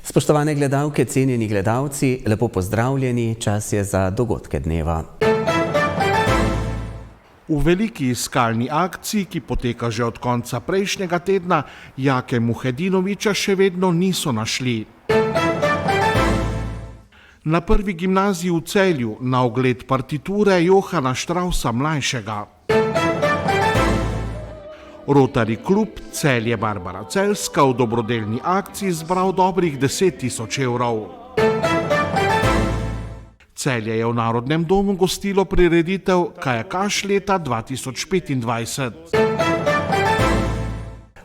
Spoštovane gledalke, cenjeni gledalci, lepo pozdravljeni, čas je za dogodke dneva. V veliki iskalni akciji, ki poteka že od konca prejšnjega tedna, Jake Muhedinovića še vedno niso našli. Na prvi gimnaziji v Celju na ogled partiture Johana Štrausa mlajšega. Rotary klub Celje Barbara Celjska v dobrodelni akciji zbral dobrih 10.000 evrov. Celje je v Narodnem domu gostilo prireditev Kajakaš leta 2025.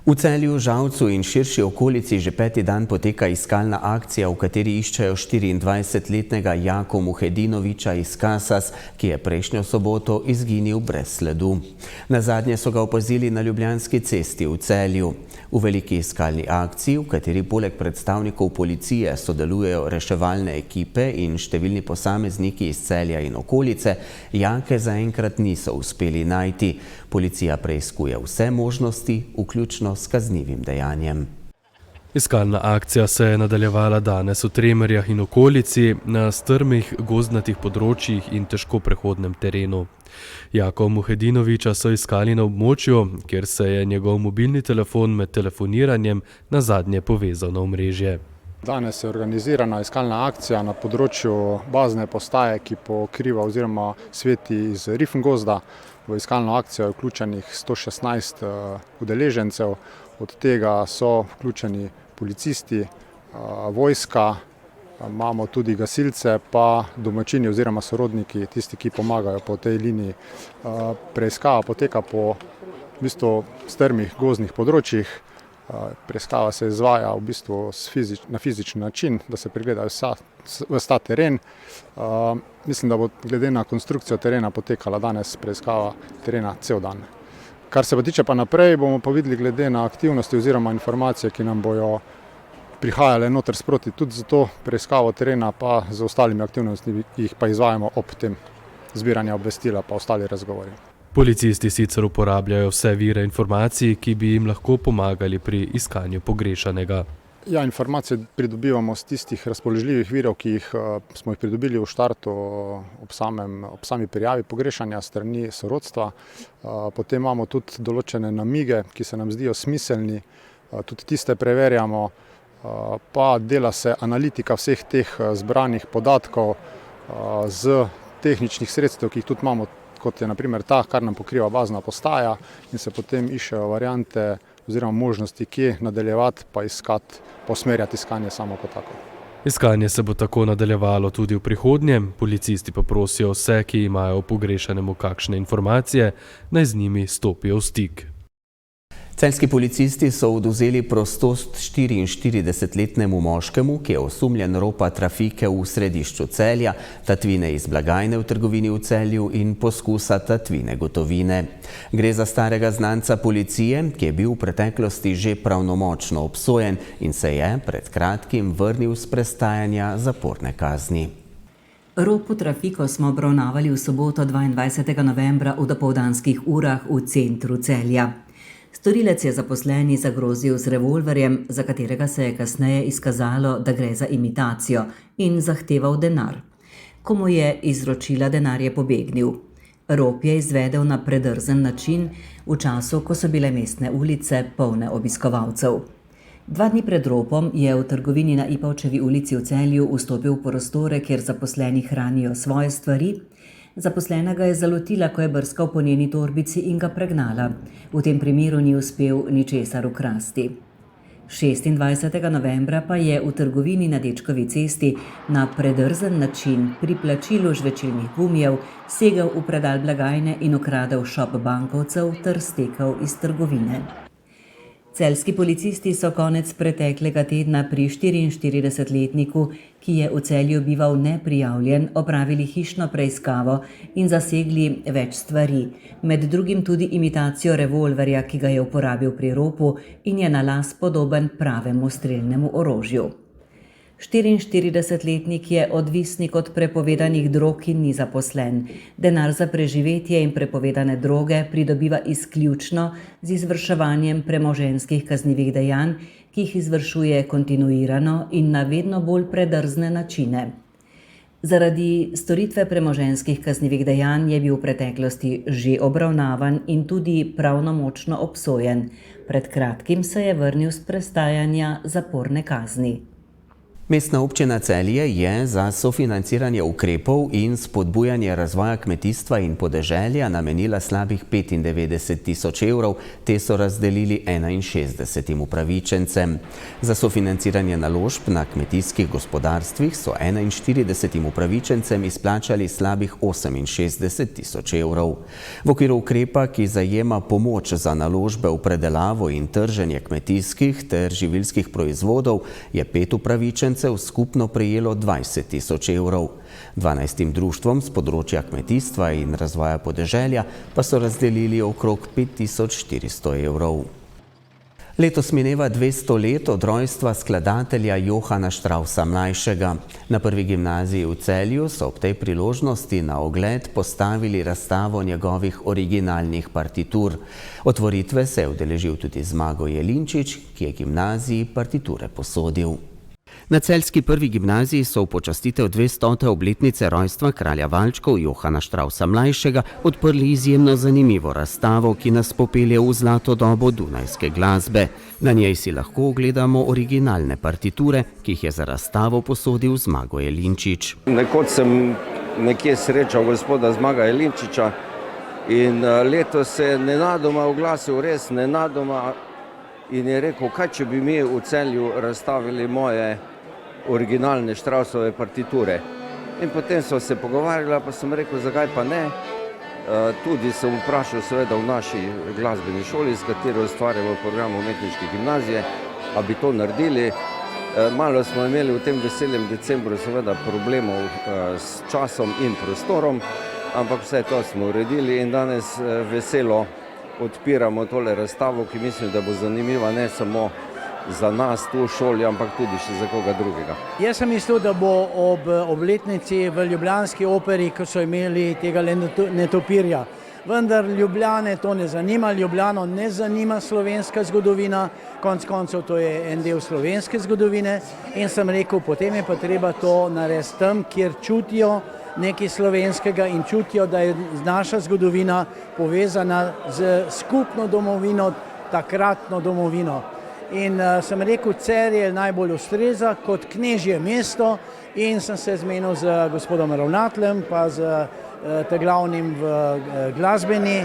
V Celju, Žalcu in širši okolici že 5. dan poteka iskalna akcija, v kateri iščejo 24-letnega Jako Muhedinovića iz Casas, ki je prejšnjo soboto izginil brez sledu. Nazadnje so ga opazili na Ljubljanski cesti v Celju. V veliki iskalni akciji, v kateri poleg predstavnikov policije sodelujejo reševalne ekipe in številni posamezniki iz Celja in okolice, Jake zaenkrat niso uspeli najti. Policija preiskuje vse možnosti, vključno s kaznivim dejanjem. Iskalna akcija se je nadaljevala danes v Tremerjah in okolici, na strmih gozdnatih področjih in težko prehodnem terenu. Jako Muhedinovića so iskali na območju, kjer se je njegov mobilni telefon med telefoniranjem nazadnje povezal na omrežje. Danes je organizirana iskalna akcija na področju bazne postaje, ki pokriva oziroma sveti iz Rifengozda. V iskalno akcijo je vključenih 116 udeležencev, od tega so vključeni policisti, vojska, imamo tudi gasilce, pa domačini oziroma sorodniki, tisti, ki pomagajo po tej liniji. Preiskava poteka po strmih gozdnih področjih. Preiskava se izvaja v bistvu na fizični način, da se pregleda ves ta teren. Mislim, da bo glede na konstrukcijo terena potekala danes preiskava terena cel dan. Kar se pa tiče pa naprej, bomo pa videli glede na aktivnosti oziroma informacije, ki nam bojo prihajale noter sproti. Tudi za to preiskavo terena pa z ostalimi aktivnostmi jih pa izvajamo ob tem zbiranja obvestila pa ostali razgovori. Policisti sicer uporabljajo vse vire informacij, ki bi jim lahko pomagali pri iskanju pogrešanega. Ja, informacije pridobivamo z tistih razpoložljivih virov, ki smo jih pridobili v štartu ob sami prijavi pogrešanja strani sorodstva. Potem imamo tudi določene namige, ki se nam zdijo smiselni, tudi tiste preverjamo, pa dela se analitika vseh teh zbranih podatkov z tehničnih sredstev, ki jih tudi imamo, kot je na primer ta, kar nam pokriva bazna postaja, in se potem iščejo variante oziroma možnosti, kje nadaljevati pa iskati, pa usmerjati iskanje samo kot tako. Iskanje se bo tako nadaljevalo tudi v prihodnje, policisti pa prosijo vse, ki imajo o pogrešanemu kakšne informacije, naj z njimi stopijo v stik. Celjski policisti so odvzeli prostost 44-letnemu moškemu, ki je osumljen ropa trafike v središču Celja, tatvine iz blagajne v trgovini v Celju in poskusa tatvine gotovine. Gre za starega znanca policije, ki je bil v preteklosti že pravnomočno obsojen in se je pred kratkim vrnil s prestajanja zaporne kazni. Rop v trafiko smo obravnavali v soboto 22. novembra v dopoldanskih urah v centru Celja. Storilec je zaposleni zagrozil z revolverjem, za katerega se je kasneje izkazalo, da gre za imitacijo, in zahteval denar. Ko mu je izročila denar, je pobegnil. Rop je izvedel na predrzen način v času, ko so bile mestne ulice polne obiskovalcev. 2 dni pred ropom je v trgovini na Ipavčevi ulici v Celju vstopil v prostore, kjer zaposleni hranijo svoje stvari. Zaposlenega je zalotila, ko je brskal po njeni torbici in ga pregnala. V tem primeru ni uspel ničesar ukrasti. 26. novembra pa je v trgovini na Dečkovi cesti na predrzen način pri plačilu žvečilnih gumijev segel v predal blagajne in ukradel šop bankovcev ter stekel iz trgovine. Celjski policisti so konec preteklega tedna pri 44-letniku, ki je v Celju bival neprijavljen, opravili hišno preiskavo in zasegli več stvari, med drugim tudi imitacijo revolverja, ki ga je uporabil pri ropu in je na las podoben pravemu strelnemu orožju. 44-letnik je odvisnik od prepovedanih drog in ni zaposlen. Denar za preživetje in prepovedane droge pridobiva izključno z izvrševanjem premoženjskih kaznivih dejanj, ki jih izvršuje kontinuirano in na vedno bolj predrzne načine. Zaradi storitve premoženjskih kaznivih dejanj je bil v preteklosti že obravnavan in tudi pravnomočno obsojen. Pred kratkim se je vrnil s prestajanja zaporne kazni. Mestna občina Celje je za sofinanciranje ukrepov in spodbujanje razvoja kmetijstva in podeželja namenila slabih 95 000 evrov, te so razdelili 61 upravičencem. Za sofinanciranje naložb na kmetijskih gospodarstvih so 41 upravičencem izplačali slabih 68 000 evrov. V okviru ukrepa, ki zajema pomoč za naložbe v predelavo in trženje kmetijskih ter živilskih proizvodov, je 5 upravičencev skupno prejelo 20 000 evrov. 12 društvom z področja kmetijstva in razvoja podeželja pa so razdelili okrog 5400 evrov. Letos mineva 200 let od rojstva skladatelja Johana Straussa mlajšega. Na Prvi gimnaziji v Celju so ob tej priložnosti na ogled postavili razstavo njegovih originalnih partitur. Otvoritve se je udeležil tudi Zmago Jelinčič, ki je gimnaziji partiture posodil. Na celjski Prvi gimnaziji so v počastitev 200. obletnice rojstva kralja valčkov Johana Straussa mlajšega odprli izjemno zanimivo razstavo, ki nas popelje v zlato dobo dunajske glasbe. Na njej si lahko ogledamo originalne partiture, ki jih je za razstavo posodil Zmago Jelinčič. Nekoč sem nekje srečal gospoda Zmaga Jelinčiča in letos se je nenadoma oglasil, res nenadoma, in je rekel, kaj če bi mi v Celju razstavili moje originalne Straussove partiture. In potem so se pogovarjali, pa sem rekel, zakaj pa ne. Tudi sem vprašal seveda v naši glasbeni šoli, s katero ustvarjamo program umetniške gimnazije, a bi to naredili. Malo smo imeli v tem veselem decembru seveda problemov s časom in prostorom, ampak vse to smo uredili in danes veselo odpiramo tole razstavo, ki mislim, da bo zanimiva ne samo za nas tu v šoli, ampak tudi še za koga drugega. Jaz sem mislil, da bo ob obletnici v ljubljanski operi, ko so imeli tega netopirja. Vendar Ljubljane to ne zanima, Ljubljano ne zanima slovenska zgodovina, konec koncev to je en del slovenske zgodovine in sem rekel, potem je pa treba to narediti tam, kjer čutijo nekaj slovenskega in čutijo, da je naša zgodovina povezana z skupno domovino, takratno domovino. In sem rekel, Celje najbolj ustreza kot knežje mesto in sem se zmenil z gospodom ravnateljem pa z glavnim v glasbeni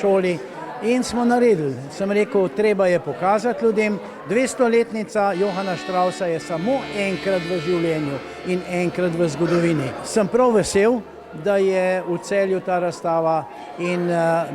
šoli in smo naredili. Sem rekel, treba je pokazati ljudem, 200-letnica Johana Straussa je samo enkrat v življenju in enkrat v zgodovini. Sem prav vesel, da je v Celju ta razstava in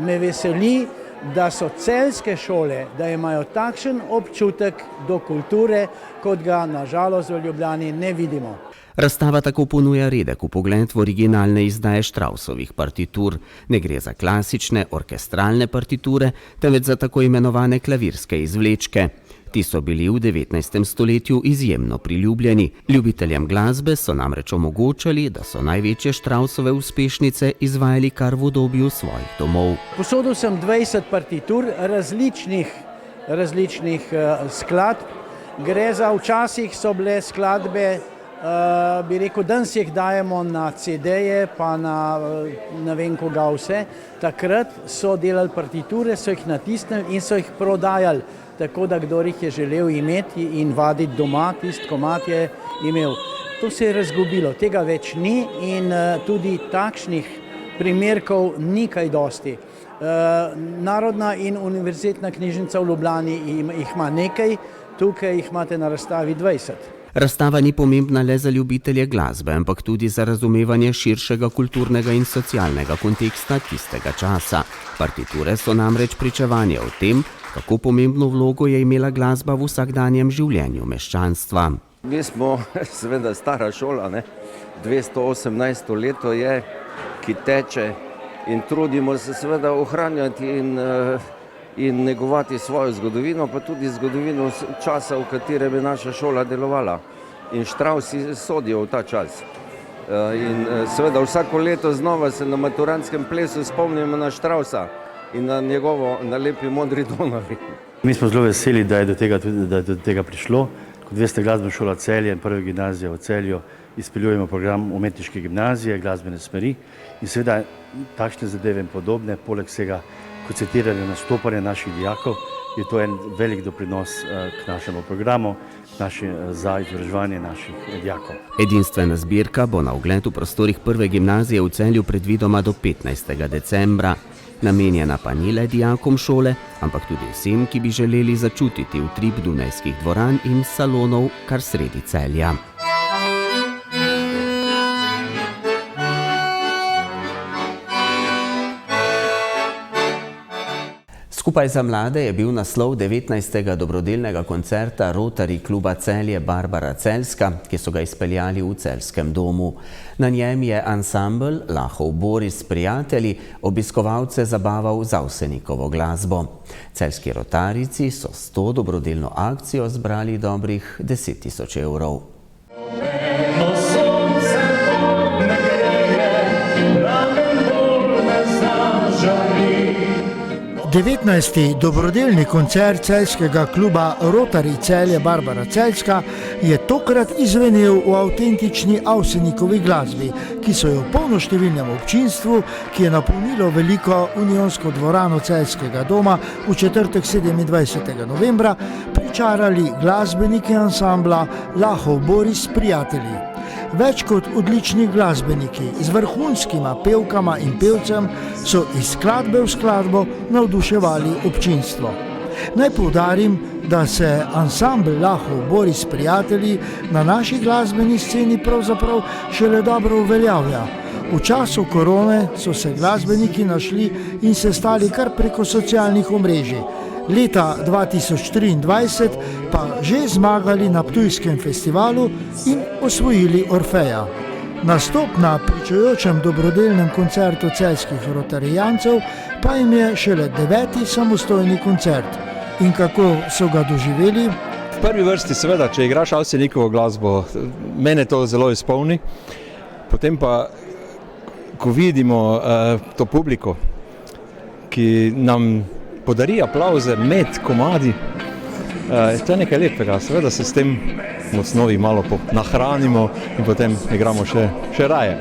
me veseli, da so celjske šole, da imajo takšen občutek do kulture, kot ga na žalost v Ljubljani ne vidimo. Razstava tako ponuja redek vpogled v originalne izdaje Straussovih partitur. Ne gre za klasične orkestralne partiture, temveč za tako imenovane klavirske izvlečke. Ti so bili v 19. stoletju izjemno priljubljeni. Ljubiteljem glasbe so namreč omogočali, da so največje Straussove uspešnice izvajali kar v udobju svojih domov. Posodil sem 20 partitur različnih skladb. Gre za, včasih so bile skladbe, bi rekel, danes jih dajemo na CD-je, pa na ne vem koga vse. Takrat so delali partiture, so jih natisnili in so jih prodajali. Tako da kdor jih je želel imeti in vaditi doma, tisti komad je imel. To se je razgubilo, tega več ni in tudi takšnih primerkov ni kaj dosti. Narodna in univerzitetna knjižnica v Ljubljani jih ima nekaj, tukaj jih imate na razstavi 20. Razstava ni pomembna le za ljubitelje glasbe, ampak tudi za razumevanje širšega kulturnega in socialnega konteksta tistega časa. Partiture so namreč pričevanje o tem, kako pomembno vlogo je imela glasba v vsakdanjem življenju meščanstva. Mi smo seveda stara šola, 218. leto je, ki teče in trudimo se seveda ohranjati in negovati svojo zgodovino, pa tudi zgodovino časa, v katerem je naša šola delovala. in Štravsi sodijo v ta čas. In seveda vsako leto znova se na maturantskem plesu spomnimo na Štravsa in na njegovo na lepi modri Donavi. Mi smo zelo veseli, da je do tega prišlo. Kot veste, glasbena šola Celje in prva gimnazija v Celju izpeljujemo program umetniške gimnazije, glasbene smeri in seveda takšne zadeve in podobne, poleg vsega koncertiranja, nastopanja naših dijakov, je to en velik doprinos k našemu programu, za izobraževanje naših dijakov. Edinstvena zbirka bo na ogled v prostorih prve gimnazije v Celju predvidoma do 15. decembra. Namenjena pa ni le dijakom šole, ampak tudi vsem, ki bi želeli začutiti utrip dunajskih dvoran in salonov kar sredi Celja. Skupaj za mlade je bil naslov 19. dobrodelnega koncerta Rotary kluba Celje Barbara Celjska, ki so ga izpeljali v Celjskem domu. Na njem je ansambel Lahov Boris Prijatelji obiskovalce zabaval z Avsenikovo glasbo. Celjski rotarijci so s to dobrodelno akcijo zbrali dobrih 10.000 evrov. 19. dobrodelni koncert celjskega kluba Rotary Celje Barbara Celjska je tokrat izvenel v avtentični Avsenikovi glasbi, ki so jo polnoštevilnemu občinstvu, ki je napolnilo veliko unionsko dvorano Celjskega doma v četrtek 27. novembra, pričarali glasbeniki ansambla Lahov Boris Prijatelji. Več kot odlični glasbeniki z vrhunskima pevkama in pevcem so iz skladbe v skladbo navduševali občinstvo. Naj poudarim, da se ansambl Lahov Boris Prijatelji na naši glasbeni sceni pravzaprav šele dobro uveljavlja. V času korone so se glasbeniki našli in se stali kar preko socialnih omrežij. Leta 2023 pa že zmagali na Ptujskem festivalu in osvojili Orfeja. Nastop na pričujočem dobrodelnem koncertu celjskih rotarijancev pa jim je šele 9. samostojni koncert. In kako so ga doživeli? V prvi vrsti seveda, če igraš Avsenikovo glasbo, mene to zelo izpolni. Potem pa, ko vidimo to publiko, ki nam podari aplavze med komadi, to je nekaj lepega. Seveda se s tem osnovi malo nahranimo in potem igramo še raje.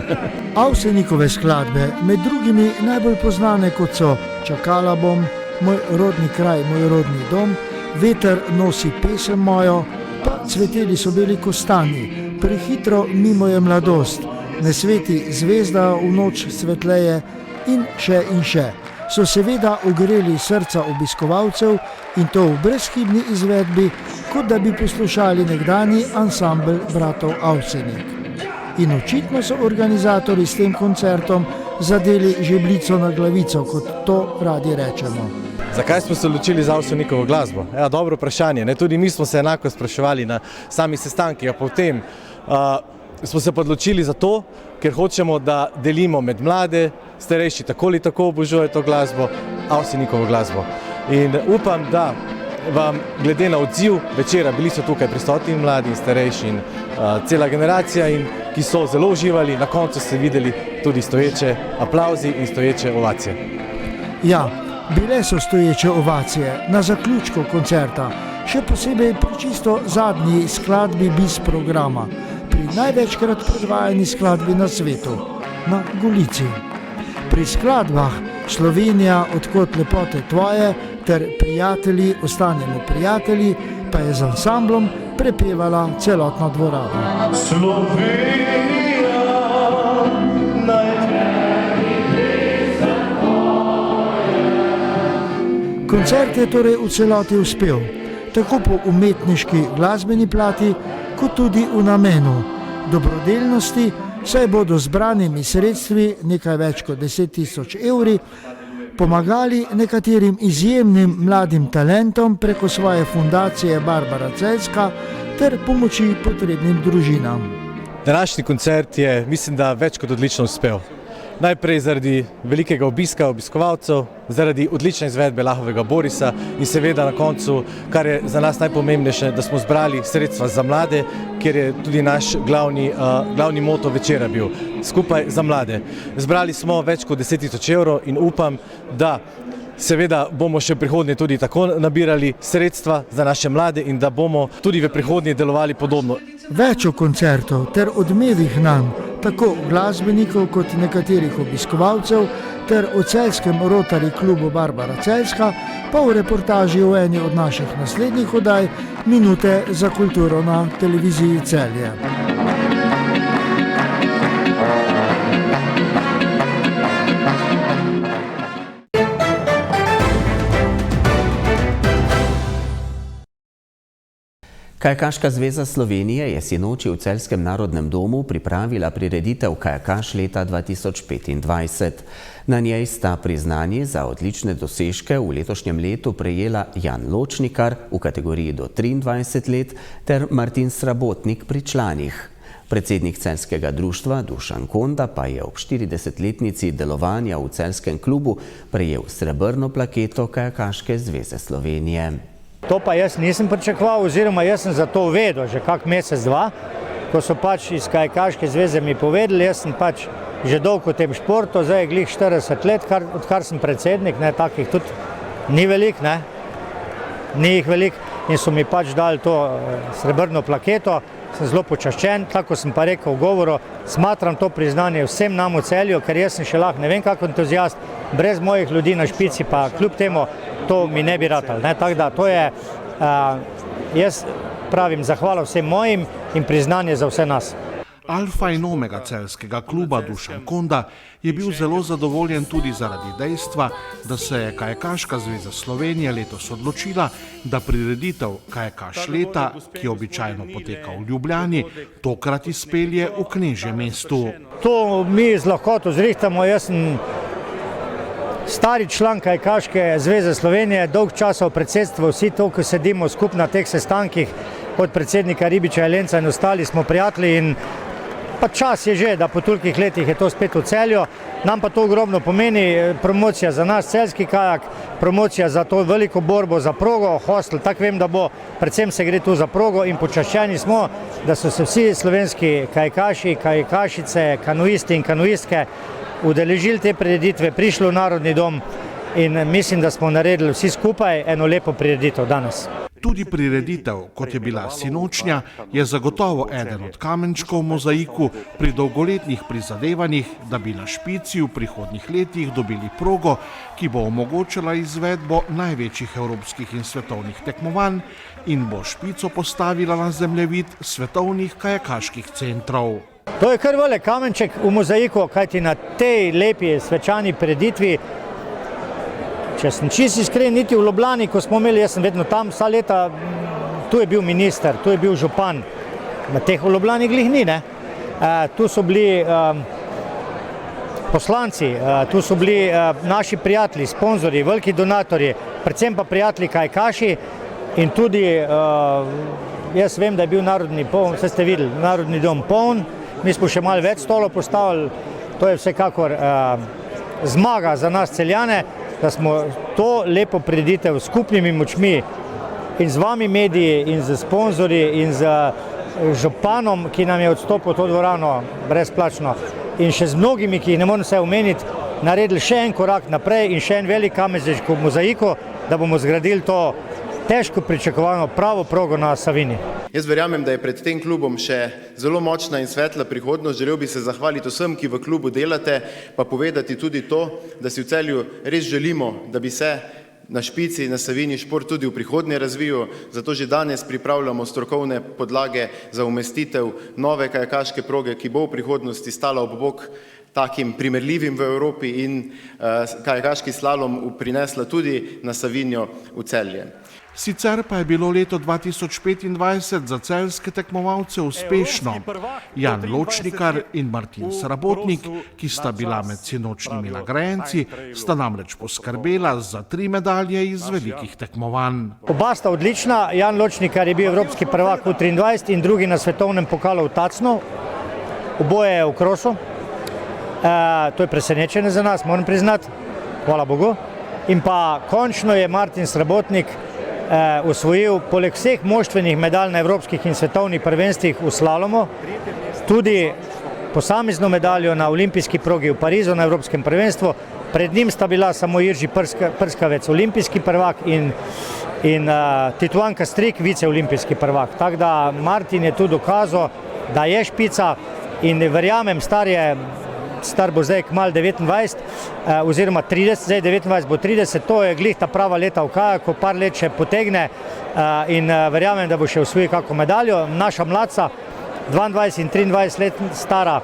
Avsenikove skladbe, med drugimi najbolj poznane kot so Čakala bom, Moj rodni kraj, moj rodni dom, Veter nosi pesem mojo, pa Cveteli so beli kostanji, Prehitro mimo je mladost, Ne sveti zvezda v noč svetleje in še. So seveda ogreli srca obiskovalcev in to v brezhibni izvedbi, kot da bi poslušali nekdanji ansambel bratov Avsenik. In očitno so organizatorji s tem koncertom zadeli žebljico na glavico, kot to radi rečemo. Zakaj smo se odločili za Avsenikovo glasbo? Ja, dobro vprašanje. Tudi mi smo se enako spraševali na samih sestankih, a potem smo se pa odločili za to, ker hočemo, da delimo med mlade, starejši tako ali tako obožujejo to glasbo, Avsenikovo glasbo. In upam, da vam glede na odziv večera, bili so tukaj prisotni mladi in starejši in cela generacija, in ki so zelo uživali, na koncu ste videli tudi stoječe aplavzi in stoječe ovacije. Ja, bile so stoječe ovacije na zaključku koncerta, še posebej pri čisto zadnji skladbi bis programa, pri največkrat predvajani skladbi na svetu, na Golici. Pri skladbah Slovenija, odkot lepote tvoje ter Prijatelji, ostanemo prijatelji, pa je z ansamblom prepevala celotna dvorana. Slovenija, koncert je torej v celoti uspel, tako po umetniški glasbeni plati, kot tudi v namenu dobrodelnosti, saj bodo zbranimi sredstvi, nekaj več kot 10.000 evri, pomagali nekaterim izjemnim mladim talentom preko svoje fundacije Barbara Celjska ter pomoči potrebnim družinam. Današnji koncert je, mislim, da več kot odlično uspel. Najprej zaradi velikega obiska obiskovalcev, zaradi odlične izvedbe Lahovega Borisa in seveda na koncu, kar je za nas najpomembnejše, da smo zbrali sredstva za mlade, kjer je tudi naš glavni moto večera bil skupaj za mlade. Zbrali smo več kot 10.000 evrov in upam, da seveda bomo še v prihodnje tudi tako nabirali sredstva za naše mlade in da bomo tudi v prihodnje delovali podobno. Več o koncertov ter odmevih nam, tako glasbenikov kot nekaterih obiskovalcev, ter o celjskem Rotary klubu Barbara Celjska, pa v reportaži o eni od naših naslednjih oddaj Minute za kulturo na televiziji Celje. Kajakaška zveza Slovenije je sinoči v Celjskem narodnem domu pripravila prireditev Kajakaš leta 2025. Na njej sta priznanje za odlične dosežke v letošnjem letu prejela Jan Ločnikar v kategoriji do 23 let ter Martin Srabotnik pri članih. Predsednik celjskega društva Dušan Konda pa je ob 40-letnici delovanja v celjskem klubu prejel srebrno plaketo Kajakaške zveze Slovenije. To pa jaz nisem pričakoval, oziroma jaz sem za to vedel že kak mesec, dva, ko so pač iz Kajakaške zveze mi povedali, jaz sem pač že dolgo v tem športu, zdaj je glih 40 let, odkar sem predsednik, takih tudi ni veliko, ni jih veliko in so mi pač dali to srebrno plaketo, sem zelo počaščen, tako sem pa rekel v govoru, smatram to priznanje vsem nam v Celju, ker jaz sem še lahko ne vem kako entuzijast, brez mojih ljudi na špici pa kljub temu to mi ne bi ratalo. Tako da to je, jaz pravim, zahvala vsem mojim in priznanje za vse nas. Alfa in omega celjskega kluba Dušan Konda je bil zelo zadovoljen tudi zaradi dejstva, da se je Kajakaška zveza Slovenije letos odločila, da prireditev Kajakaš leta, ki običajno poteka v Ljubljani, tokrat izpelje v Knežjem mestu. To mi z lahkoto zrihtamo, jaz sem stari član Kajakaške zveze Slovenije, dolg časa v predsedstvu, vsi to, ko sedimo skupaj na teh sestankih, od predsednika Ribiča Jelenca in ostali smo prijatelji in pa čas je že, da po tolikih letih je to spet v Celju. Nam pa to ogromno pomeni, promocija za naš celjski kajak, promocija za to veliko borbo za progo, hostel, tako vem, da bo, predvsem se gre tu za progo in počaščeni smo, da so se vsi slovenski kajakaši, kajakašice, kanuisti in kanuistke udeležili te prireditve, prišli v Narodni dom in mislim, da smo naredili vsi skupaj eno lepo prireditev danes. Tudi prireditev, kot je bila sinočnja, je zagotovo eden od kamenčkov v mozaiku pri dolgoletnih prizadevanjih, da bi na špici v prihodnjih letih dobili progo, ki bo omogočala izvedbo največjih evropskih in svetovnih tekmovanj in bo špico postavila na zemljevid svetovnih kajakaških centrov. To je kar velik kamenček v mozaiku, kajti na tej lepi svečani prireditvi, če sem čisto iskren, niti v Ljubljani, ko smo imeli, jaz sem vedno tam vsa leta, tu je bil minister, tu je bil župan, na teh v Ljubljani glih ni, tu so bili poslanci, tu so bili naši prijatelji, sponzorji, veliki donatorji, predvsem pa prijatelji kajakaši in tudi, jaz vem, da je bil Narodni poln, vse ste videli, Narodni dom poln, mi smo še malo več stolov postavili, to je vsekakor zmaga za nas Celjane, da smo to lepo prireditev s skupnimi močmi in z vami mediji in z sponzorji in z županom, ki nam je odstopil to dvorano brezplačno in še z mnogimi, ki jih ne morem vse omeniti, naredili še en korak naprej in še en velik kamenček v mozaiku, da bomo zgradili to težko pričakovano pravo progo na Savinji. Jaz verjamem, da je pred tem klubom še zelo močna in svetla prihodnost. Želel bi se zahvaliti vsem, ki v klubu delate, pa povedati tudi to, da si v Celju res želimo, da bi se na špici, na Savinji šport tudi v prihodnje razvijal. Zato že danes pripravljamo strokovne podlage za umestitev nove kajakaške proge, ki bo v prihodnosti stala ob bok takim primerljivim v Evropi in kajakaški slalom prinesla tudi na Savinjo v Celje. Sicer pa je bilo leto 2025 za celjske tekmovalce uspešno. Jan Ločnikar in Martin Srabotnik, ki sta bila med sinočnjimi nagrajenci, sta namreč poskrbela za 3 medalje iz velikih tekmovanj. Oba sta odlična, Jan Ločnikar je bil evropski prvak v 23 in drugi na svetovnem pokalu v Tacnu, oboje je v krosu. To je presenečenje za nas, moram priznati, hvala Bogu. In pa končno je Martin Srebotnik osvojil poleg vseh moštvenih medalj na evropskih in svetovnih prvenstvih v slalomu, tudi posamezno medaljo na olimpijski progi v Parizu na evropskem prvenstvu. Pred njim sta bila samo Irži Prskavec, olimpijski prvak, in Tituanka Strik, viceolimpijski prvak. Tako da Martin je tu dokazal, da je špica, in verjamem, star bo zdaj kmalu 29, oziroma 30, zdaj 29 bo 30, to je glih ta prava leta v kajaku, par let še potegne in verjamem, da bo še osvojil kako medaljo. Naša mladca, 22 in 23 let stara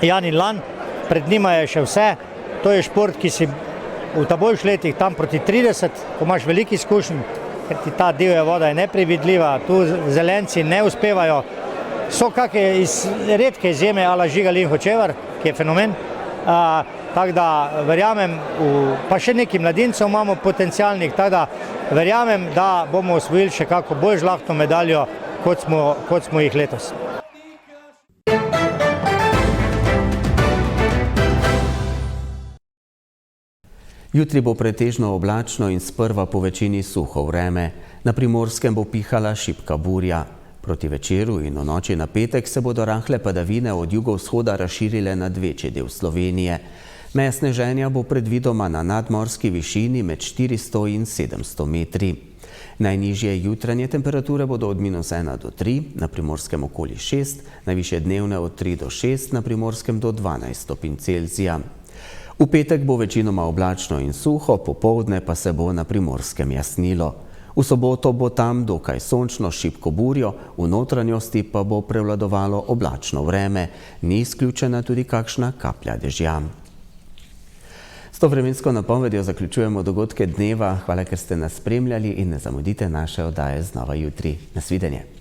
Janin Lan, pred njima je še vse. To je šport, ki si v ta boljših letih, tam proti 30, ko imaš veliki izkušenj, ker ti ta divja voda je neprevidljiva, tu zelenci ne uspevajo. So kakšne redke izjeme, ala Žiga Linhočevar, ki je fenomen. Tako da verjamem, pa še nekaj mladincev imamo potencialnih, tako da verjamem, da bomo osvojili še kako bolj žlahtno medaljo, kot smo jih letos. Jutri bo pretežno oblačno in sprva po večini suho vreme. Na Primorskem bo pihala šibka burja. Proti večeru in v noči na petek se bodo rahle padavine od jugovzhoda razširile nad večji del Slovenije. Meja sneženja bo predvidoma na nadmorski višini med 400 in 700 metri. Najnižje jutranje temperature bodo od -1 do 3, na Primorskem okoli 6, najvišje dnevne od 3 do 6, na Primorskem do 12 stopinj Celzija. V petek bo večinoma oblačno in suho, popoldne pa se bo na Primorskem jasnilo. V soboto bo tam dokaj sončno s šibko burjo, v notranjosti pa bo prevladovalo oblačno vreme, ni izključena tudi kakšna kaplja dežja. S to vremensko napovedjo zaključujemo dogodke dneva. Hvala, ker ste nas spremljali in ne zamudite naše oddaje znova jutri. Nasvidenje.